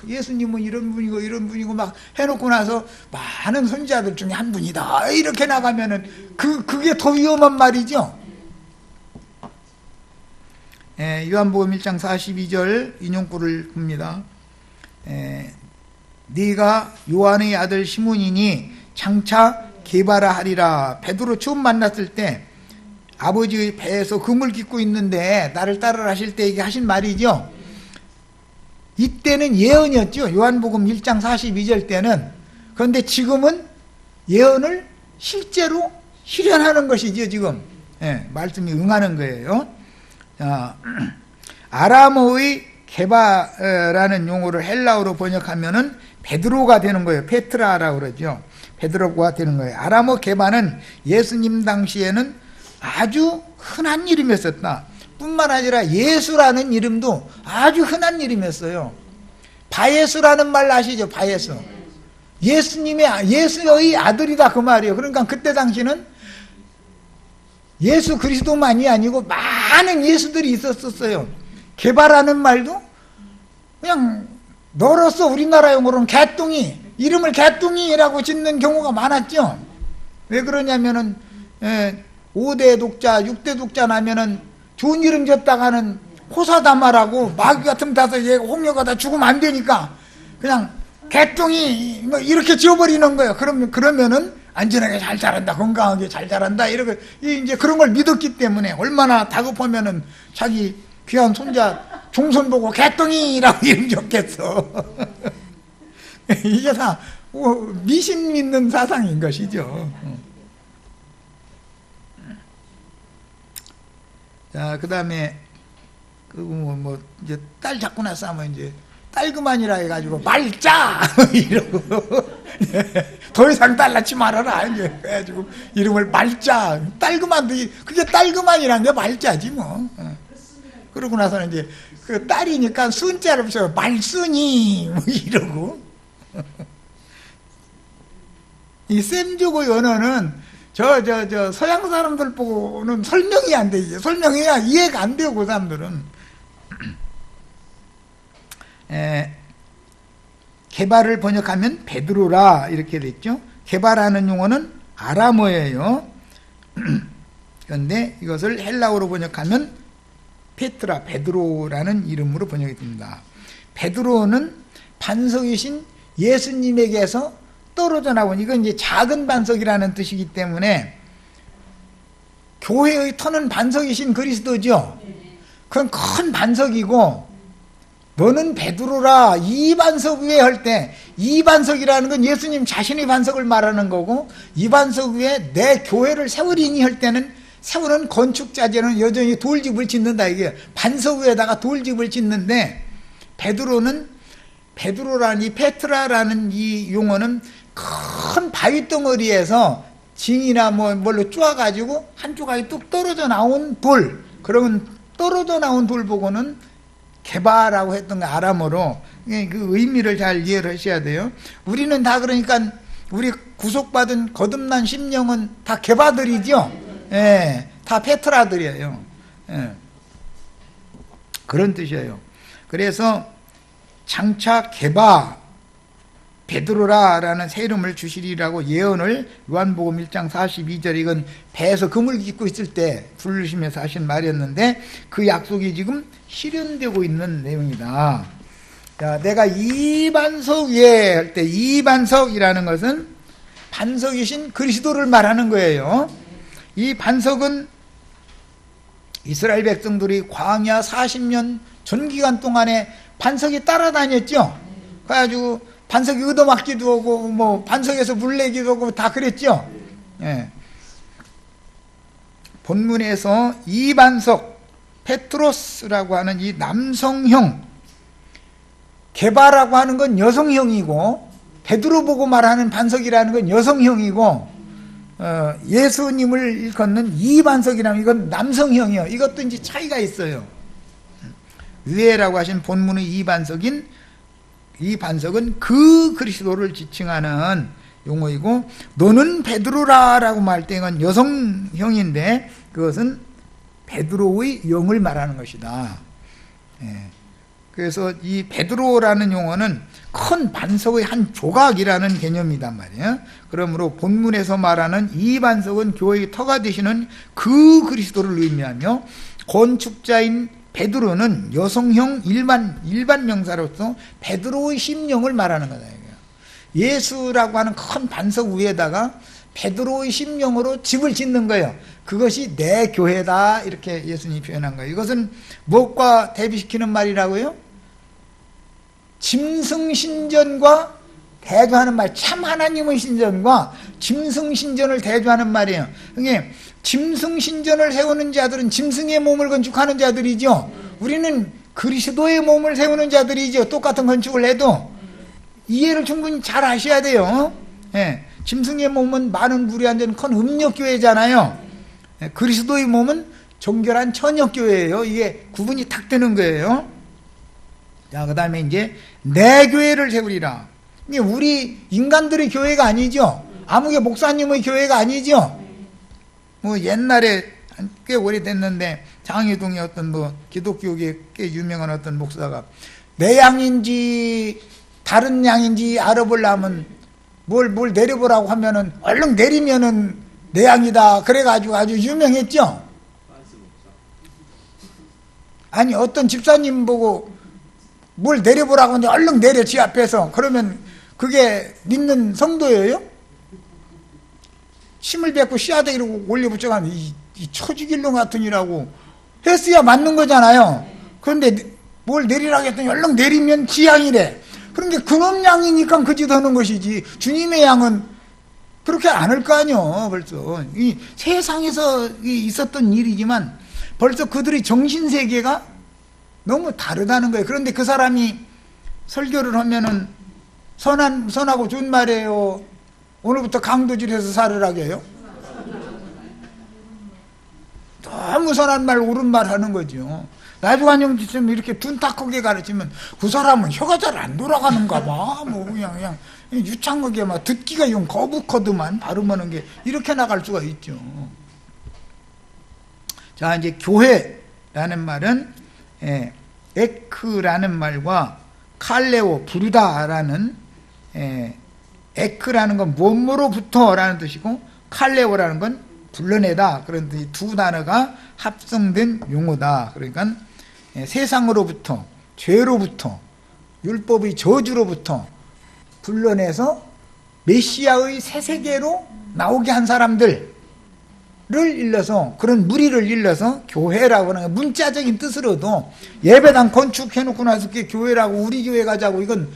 예수님은 이런 분이고 막 해놓고 나서 많은 선지자들 중에 한 분이다 이렇게 나가면은 그게 더 위험한 말이죠. 요한복음 1장 42절 인용구를 봅니다. 네가 요한의 아들 시몬이니 장차 게바라 하리라. 베드로 처음 만났을 때 아버지의 배에서 금을 깃고 있는데 나를 따르라 하실 때 이게 하신 말이죠. 이때는 예언이었죠. 요한복음 1장 42절 때는. 그런데 지금은 예언을 실제로 실현하는 것이죠. 지금 말씀이 응하는 거예요. 아람어의 게바라는 용어를 헬라어로 번역하면은 베드로가 되는 거예요. 페트라라고 그러죠. 베드로가 되는 거예요. 아람어 게바는 예수님 당시에는 아주 흔한 이름이었었다. 뿐만 아니라 예수라는 이름도 아주 흔한 이름이었어요. 바예수라는 말 아시죠? 바예수. 예수의 아들이다 그 말이에요. 그러니까 그때 당시는 예수 그리스도만이 아니고 많은 예수들이 있었어요. 게바라는 말도 그냥 너로서 우리나라 용어로는 개똥이, 이름을 개똥이라고 짓는 경우가 많았죠. 왜 그러냐면은 5대 독자, 6대 독자 나면은 좋은 이름 졌다가는 호사다마라고 마귀 같은 다서 얘 홍려가 다 죽으면 안 되니까 그냥 개똥이 뭐 이렇게 지어버리는 거예요. 그러면은 안전하게 잘 자란다, 건강하게 잘 자란다, 이렇게 이제 그런 걸 믿었기 때문에 얼마나 다급하면은 자기 귀한 손자 종손 보고 개똥이라고 이름 줬겠어. 이게 다 미신 믿는 사상인 것이죠. 자, 그 다음에 이제 딸 잡고 나서 하면 이제 딸 그만이라 해가지고 말자 이러고 더 이상 달라치 말아라. 이제 그래가지고 이름을 말자. 딸그만, 그게 딸그만이란 게 말자지 뭐. 그러고 나서는 이제 그 딸이니까 순자를 붙여 말순이 뭐 이러고. 이 셈주고 연어는 저 서양 사람들 보고는 설명이 안 되지. 설명해야 이해가 안 되고 그 사람들은. 개발을 번역하면 베드로라 이렇게 됐죠. 개발하는 용어는 아람어예요. 그런데 이것을 헬라어로 번역하면 페트라, 베드로라는 이름으로 번역이 됩니다. 베드로는 반석이신 예수님에게서 떨어져 나온, 이건 이제 작은 반석이라는 뜻이기 때문에 교회의 터는 반석이신 그리스도죠. 그건 큰 반석이고, 너는 베드로라 이 반석 위에 할 때, 이 반석이라는 건 예수님 자신의 반석을 말하는 거고, 이 반석 위에 내 교회를 세우리니 할 때는 세우는 건축자재는 여전히 돌집을 짓는다 이게 반석 위에다가 돌집을 짓는데, 베드로라는 이 페트라라는 이 용어는 큰 바위 덩어리에서 징이나 뭘로 쪼아가지고 한쪽에 뚝 떨어져 나온 돌, 그러면 떨어져 나온 돌 보고는 개바라고 했던 거 아람어로 그 의미를 잘 이해를 하셔야 돼요. 우리는 다 그러니까 우리 구속받은 거듭난 심령은 다 개바들이죠. 예, 다 페트라들이에요. 예, 그런 뜻이에요. 그래서 장차 개바 베드로라라는 새 이름을 주시리라고 예언을 요한복음 1장 42절, 이건 배에서 금을 깃고 있을 때 부르시면서 하신 말이었는데 그 약속이 지금 실현되고 있는 내용이다. 자, 내가 이 반석 위에 할 때 이 반석이라는 것은 반석이신 그리스도를 말하는 거예요. 이 반석은 이스라엘 백성들이 광야 40년 전기간 동안에 반석이 따라다녔죠. 그래가지고 반석이 얻어맞기도 하고 반석에서 물 내기도 하고 다 그랬죠. 예. 본문에서 이 반석 페트로스라고 하는 이 남성형, 게바라고 하는 건 여성형이고, 베드로 보고 말하는 반석이라는 건 여성형이고, 예수님을 일컫는 이 반석이라면 이건 남성형이요. 이것도 이제 차이가 있어요. 의회라고 하신 본문의 이 반석은 그 그리스도를 지칭하는 용어이고, 너는 베드로라라고 말할 때 이건 여성형인데 그것은 베드로의 영을 말하는 것이다. 예. 그래서 이 베드로라는 용어는 큰 반석의 한 조각이라는 개념이단 말이에요. 그러므로 본문에서 말하는 이 반석은 교회의 터가 되시는 그 그리스도를 의미하며, 건축자인 베드로는 여성형 일반 명사로서 베드로의 심령을 말하는 거다. 예수라고 하는 큰 반석 위에다가 베드로의 심령으로 집을 짓는 거예요. 그것이 내 교회다, 이렇게 예수님이 표현한 거예요. 이것은 무엇과 대비시키는 말이라고요? 짐승신전과 대조하는 말, 참 하나님의 신전과 짐승신전을 대조하는 말이에요. 그러니까 짐승신전을 세우는 자들은 짐승의 몸을 건축하는 자들이죠. 우리는 그리스도의 몸을 세우는 자들이죠. 똑같은 건축을 해도. 이해를 충분히 잘 하셔야 돼요. 예, 짐승의 몸은 많은 불이 앉은 큰 음력교회잖아요. 예, 그리스도의 몸은 정결한 천역교회예요. 이게 구분이 탁 되는 거예요. 자, 그 다음에 이제 내 교회를 세우리라. 이게 우리 인간들의 교회가 아니죠. 아무개 목사님의 교회가 아니죠. 옛날에 꽤 오래됐는데 장해동의 어떤 기독교계 꽤 유명한 어떤 목사가 내 양인지 다른 양인지 알아보려면 뭘 내려보라고 하면은 얼른 내리면은 내 양이다. 그래가지고 아주 유명했죠. 아니, 어떤 집사님 보고 뭘 내려보라고 하는데 얼른 내려, 지 앞에서. 그러면 그게 믿는 성도예요? 침을 뱉고 씨앗대기로 올려붙여가는 이 초지길로 같으니라고 했어야 맞는 거잖아요. 그런데 뭘 내리라고 했더니 얼른 내리면 지 양이래. 그런데 그놈 양이니까 그 짓 하는 것이지, 주님의 양은 그렇게 안 할 거 아니요. 벌써 이 세상에서 있었던 일이지만 벌써 그들의 정신세계가 너무 다르다는 거예요. 그런데 그 사람이 설교를 하면은 선하고 좋은 말이에요? 오늘부터 강도질해서 살으라고 해요? 너무 선한 말, 옳은 말 하는 거죠. 나주관용 지금 이렇게 둔탁하게 가르치면 그 사람은 혀가 잘 안 돌아가는가 봐. 뭐 그냥 유창하게 막 듣기가 용 거북하더만 발음하는 게 이렇게 나갈 수가 있죠. 자, 이제 교회라는 말은 에크라는 말과 칼레오 부르다라는 에크라는 건 몸으로부터라는 뜻이고 칼레오라는 건 불러내다, 그런 두 단어가 합성된 용어다. 그러니까 세상으로부터, 죄로부터, 율법의 저주로부터 불러내서 메시아의 새 세계로 나오게 한 사람들을 일러서, 그런 무리를 일러서 교회라고 하는, 문자적인 뜻으로도 예배당 건축해놓고 나서 그게 교회라고, 우리 교회 가자고, 이건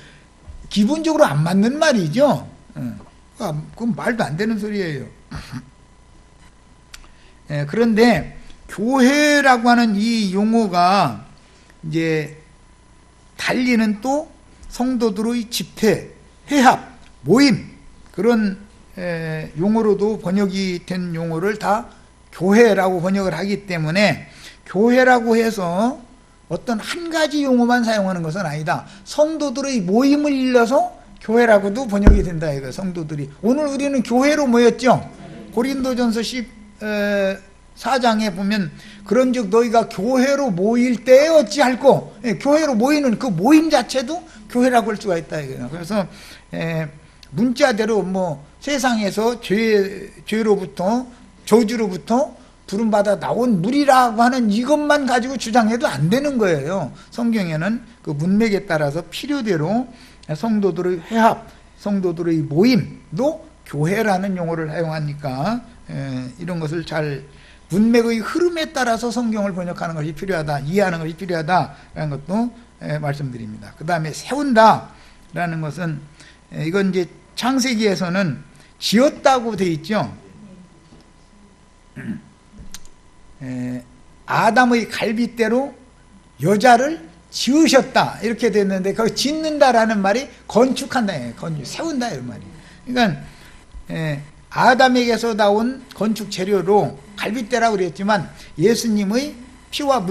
기본적으로 안 맞는 말이죠. 그건 말도 안 되는 소리예요. 그런데 교회라고 하는 이 용어가 이제 달리는 또 성도들의 집회, 회합, 모임, 그런 용어로도 번역이 된 용어를 다 교회라고 번역을 하기 때문에 교회라고 해서 어떤 한 가지 용어만 사용하는 것은 아니다. 성도들의 모임을 일러서 교회라고도 번역이 된다 이거. 성도들이 오늘 우리는 교회로 모였죠. 고린도전서 14장에 보면 그런즉 너희가 교회로 모일 때에 어찌할꼬, 교회로 모이는 그 모임 자체도 교회라고 할 수가 있다 이거예요. 그래서 문자대로 뭐 세상에서 죄로부터 저주로부터 부름받아 나온 무리라고 하는 이것만 가지고 주장해도 안 되는 거예요. 성경에는 그 문맥에 따라서 필요대로 성도들의 회합, 성도들의 모임도 교회라는 용어를 사용하니까 이런 것을 잘 문맥의 흐름에 따라서 성경을 번역하는 것이 필요하다, 이해하는 것이 필요하다라는 것도 말씀드립니다. 그 다음에 세운다라는 것은 이건 이제 창세기에서는 지었다고 돼 있죠. 아담의 갈빗대로 여자를 지으셨다 이렇게 됐는데 그 짓는다라는 말이 건축한다, 세운다 이런 말이에요. 그러니까 아담에게서 나온 건축 재료로 갈빗대라고 그랬지만 예수님의 피와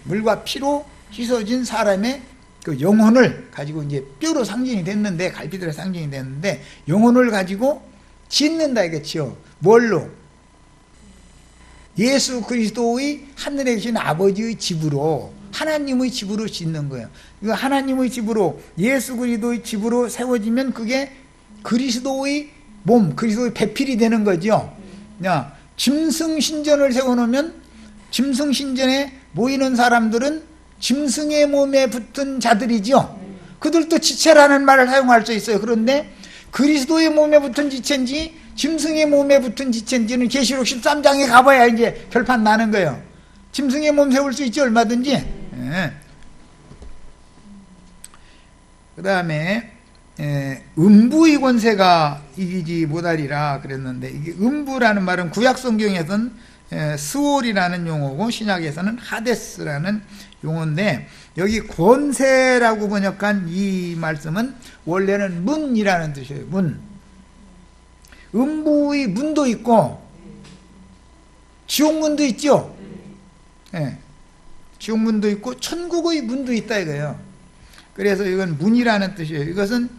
물과 피로 씻어진 사람의 그 영혼을 가지고 이제 뼈로 상징이 됐는데, 갈빗대로 상징이 됐는데 영혼을 가지고 짓는다 이게 지어. 뭘로? 예수 그리스도의 하늘에 계신 아버지의 집으로, 하나님의 집으로 짓는 거예요. 이거 하나님의 집으로, 예수 그리스도의 집으로 세워지면 그게 그리스도의 몸, 그리스도의 배필이 되는 거죠. 짐승신전을 세워놓으면 짐승신전에 모이는 사람들은 짐승의 몸에 붙은 자들이죠. 그들도 지체라는 말을 사용할 수 있어요. 그런데 그리스도의 몸에 붙은 지체인지 짐승의 몸에 붙은 지체인지는 계시록 13장에 가봐야 이제 결판 나는 거예요. 짐승의 몸 세울 수 있지 얼마든지. 그 다음에 음부의 권세가 이기지 못하리라 그랬는데, 이게 음부라는 말은 구약 성경에서는 스올이라는 용어고 신약에서는 하데스라는 용어인데, 여기 권세라고 번역한 이 말씀은 원래는 문이라는 뜻이에요. 문. 음부의 문도 있고 지옥문도 있죠. 지옥문도 있고 천국의 문도 있다 이거예요. 그래서 이건 문이라는 뜻이에요. 이것은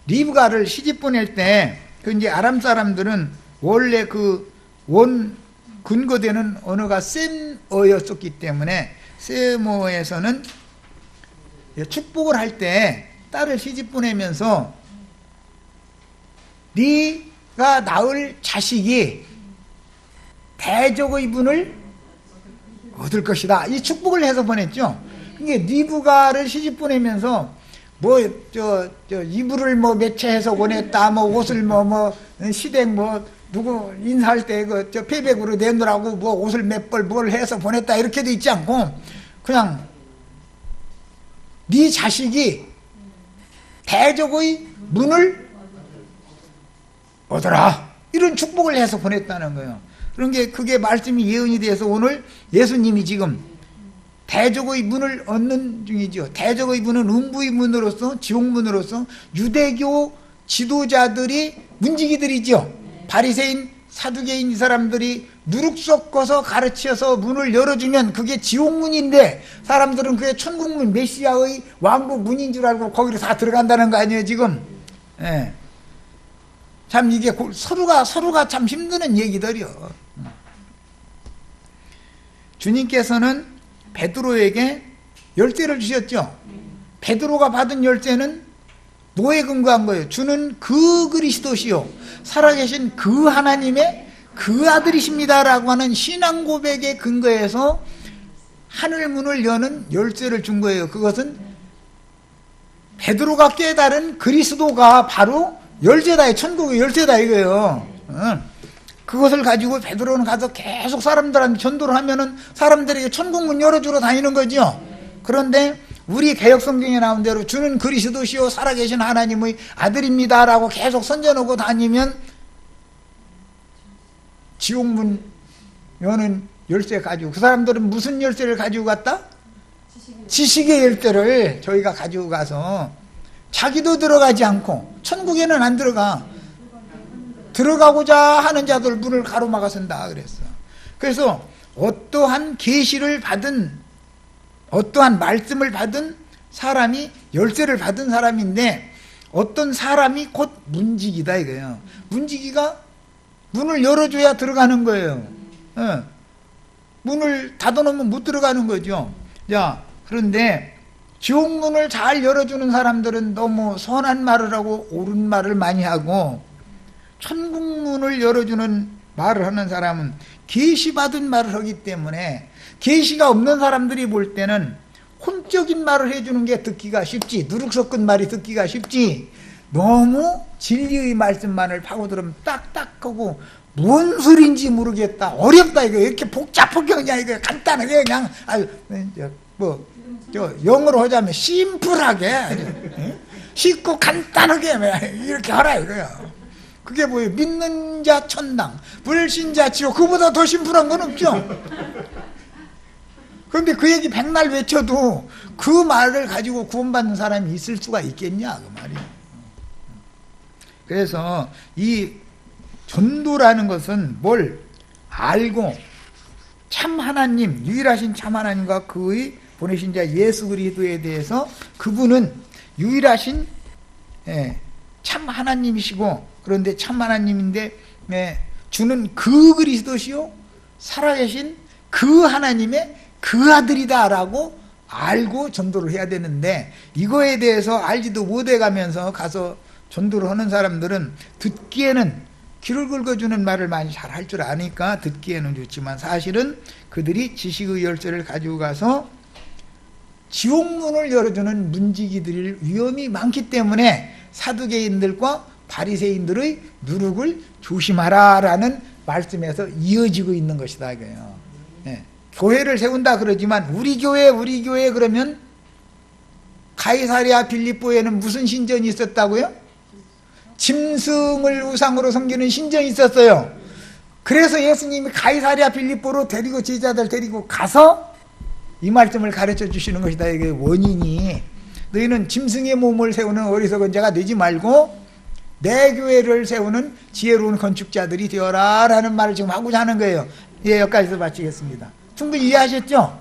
리브가를 시집 보낼 때 그 이제 아람 사람들은 원래 그 원 근거되는 언어가 셈어였었기 때문에 셈어에서는 축복을 할 때 딸을 시집 보내면서 네가 낳을 자식이 대적의 분을 얻을 것이다, 이 축복을 해서 보냈죠. 그게 리브가를 시집 보내면서 뭐 이불을 뭐 매체해서 보냈다, 뭐 옷을 시댁 누구 인사할 때 페백으로 내놓으라고 뭐 옷을 몇 벌 뭘 해서 보냈다 이렇게 돼 있지 않고 그냥 네 자식이 대적의 문을 얻어라 이런 축복을 해서 보냈다는 거예요. 그런 게 그게 말씀이 예언이 돼서 오늘 예수님이 지금 대적의 문을 얻는 중이죠. 대적의 문은 음부의 문으로서, 지옥문으로서 유대교 지도자들이 문지기들이죠. 바리새인, 사두개인 이 사람들이 누룩 섞어서 가르쳐서 문을 열어주면 그게 지옥문인데 사람들은 그게 천국문, 메시아의 왕국 문인 줄 알고 거기로 다 들어간다는 거 아니에요 지금. 예. 참 이게 서로가 참 힘드는 얘기들이요. 주님께서는 베드로에게 열쇠를 주셨죠. 베드로가 받은 열쇠는 뭐에 근거한 거예요? 주는 그 그리스도시요 살아계신 그 하나님의 그 아들이십니다라고 하는 신앙 고백에 근거해서 하늘문을 여는 열쇠를 준 거예요. 그것은 베드로가 깨달은 그리스도가 바로 열쇠다, 천국의 열쇠다 이거예요. 그것을 가지고 베드로는 가서 계속 사람들한테 전도를 하면은 사람들에게 천국문 열어주러 다니는 거죠. 그런데 우리 개혁성경에 나온 대로 주는 그리스도시요 살아계신 하나님의 아들입니다라고 계속 선전하고 다니면 지옥문 여는 열쇠 가지고, 그 사람들은 무슨 열쇠를 가지고 갔다? 지식의 열쇠를 저희가 가지고 가서 자기도 들어가지 않고 천국에는 안 들어가고자 하는 자들 문을 가로막아 선다 그랬어. 그래서 어떠한 계시를 받은, 어떠한 말씀을 받은 사람이 열쇠를 받은 사람인데, 어떤 사람이 곧 문지기다 이거예요. 문지기가 문을 열어줘야 들어가는 거예요. 문을 닫아놓으면 못 들어가는 거죠. 자, 그런데 지옥문을 잘 열어주는 사람들은 너무 선한 말을 하고 옳은 말을 많이 하고, 천국문을 열어주는 말을 하는 사람은 계시받은 말을 하기 때문에 계시가 없는 사람들이 볼 때는 혼적인 말을 해주는 게 듣기가 쉽지, 누룩 섞은 말이 듣기가 쉽지, 너무 진리의 말씀만을 파고들으면 딱딱하고 뭔 소리인지 모르겠다, 어렵다, 이거 이렇게 복잡하게 그냥 이거 간단하게 그냥 영어로 하자면 심플하게 쉽고 간단하게 이렇게 하라 이거야. 그게 뭐예요? 믿는 자 천당, 불신자 지옥, 그보다 더 심플한 건 없죠. 그런데 그 얘기 백날 외쳐도 그 말을 가지고 구원받는 사람이 있을 수가 있겠냐 그 말이에요. 그래서 이 전도라는 것은 뭘 알고 참 하나님, 유일하신 참 하나님과 그의 보내신 자 예수 그리스도에 대해서, 그분은 유일하신 참 하나님이시고, 그런데 참 하나님인데 주는 그 그리스도시요 살아계신 그 하나님의 그 아들이다라고 알고 전도를 해야 되는데, 이거에 대해서 알지도 못해 가면서 가서 전도를 하는 사람들은 듣기에는 귀를 긁어주는 말을 많이 잘 할 줄 아니까 듣기에는 좋지만, 사실은 그들이 지식의 열쇠를 가지고 가서 지옥문을 열어주는 문지기들일 위험이 많기 때문에 사두개인들과 바리새인들의 누룩을 조심하라라는 말씀에서 이어지고 있는 것이다 이거예요. 교회를 세운다 그러지만 우리 교회 그러면 가이사랴 빌립보에는 무슨 신전이 있었다고요? 짐승을 우상으로 섬기는 신전이 있었어요. 그래서 예수님이 가이사랴 빌립보로 데리고 제자들 데리고 가서 이 말씀을 가르쳐 주시는 것이다. 이게 원인이, 너희는 짐승의 몸을 세우는 어리석은 자가 되지 말고 내 교회를 세우는 지혜로운 건축자들이 되어라 라는 말을 지금 하고자 하는 거예요. 예, 여기까지서 마치겠습니다. 충분히 이해하셨죠?